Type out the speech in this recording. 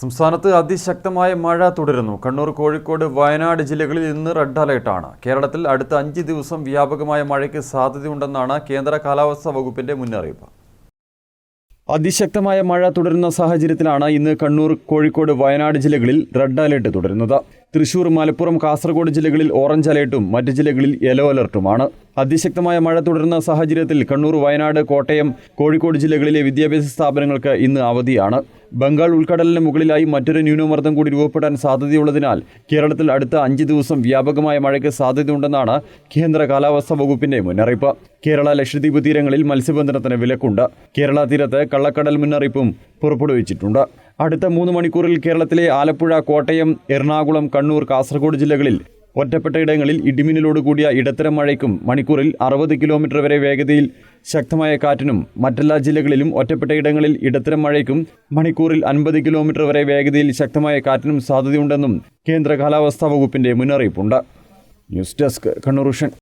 സംസ്ഥാനത്ത് അതിശക്തമായ മഴ തുടരുന്നു. കണ്ണൂർ, കോഴിക്കോട്, വയനാട് ജില്ലകളിൽ ഇന്ന് റെഡ് അലർട്ടാണ്. കേരളത്തിൽ അടുത്ത 5 ദിവസം വ്യാപകമായ മഴയ്ക്ക് സാധ്യതയുണ്ടെന്നാണ് കേന്ദ്ര കാലാവസ്ഥാ വകുപ്പിന്റെ മുന്നറിയിപ്പ്. അതിശക്തമായ മഴ തുടരുന്ന സാഹചര്യത്തിലാണ് ഇന്ന് കണ്ണൂർ, കോഴിക്കോട്, വയനാട് ജില്ലകളിൽ റെഡ് അലർട്ട് തുടരുന്നത്. തൃശൂർ, മലപ്പുറം, കാസർഗോഡ് ജില്ലകളിൽ ഓറഞ്ച് അലർട്ടും മറ്റ് ജില്ലകളിൽ യെല്ലോ അലർട്ടുമാണ്. അതിശക്തമായ മഴ തുടരുന്ന സാഹചര്യത്തിൽ കണ്ണൂർ, വയനാട്, കോട്ടയം, കോഴിക്കോട് ജില്ലകളിലെ വിദ്യാഭ്യാസ സ്ഥാപനങ്ങൾക്ക് ഇന്ന് അവധിയാണ്. ബംഗാൾ ഉൾക്കടലിന് മുകളിലായി മറ്റൊരു ന്യൂനമർദ്ദം കൂടി രൂപപ്പെടാൻ സാധ്യതയുള്ളതിനാൽ കേരളത്തിൽ അടുത്ത 5 ദിവസം വ്യാപകമായ മഴയ്ക്ക് സാധ്യതയുണ്ടെന്നാണ് കേന്ദ്ര കാലാവസ്ഥാ വകുപ്പിന്റെ മുന്നറിയിപ്പ്. കേരള, ലക്ഷദ്വീപ് തീരങ്ങളിൽ മത്സ്യബന്ധനത്തിന് വിലക്കുണ്ട്. കേരള തീരത്ത് കള്ളക്കടൽ മുന്നറിയിപ്പും പുറപ്പെടുവിച്ചിട്ടുണ്ട്. അടുത്ത 3 മണിക്കൂറിൽ കേരളത്തിലെ ആലപ്പുഴ, കോട്ടയം, എറണാകുളം, കണ്ണൂർ, കാസർഗോഡ് ജില്ലകളിൽ ഒറ്റപ്പെട്ട ഇടങ്ങളിൽ ഇടിമിന്നലോട് കൂടിയ ഇടത്തരം മഴയ്ക്കും മണിക്കൂറിൽ 60 കിലോമീറ്റർ വരെ വേഗതയിൽ ശക്തമായ കാറ്റിനും മറ്റെല്ലാ ജില്ലകളിലും ഒറ്റപ്പെട്ട ഇടങ്ങളിൽ ഇടത്തരം മഴയ്ക്കും മണിക്കൂറിൽ 50 കിലോമീറ്റർ വരെ വേഗതയിൽ ശക്തമായ കാറ്റിനും സാധ്യതയുണ്ടെന്നും കേന്ദ്ര കാലാവസ്ഥാ വകുപ്പിന്റെ മുന്നറിയിപ്പുണ്ട്. News desk, Kannur vision.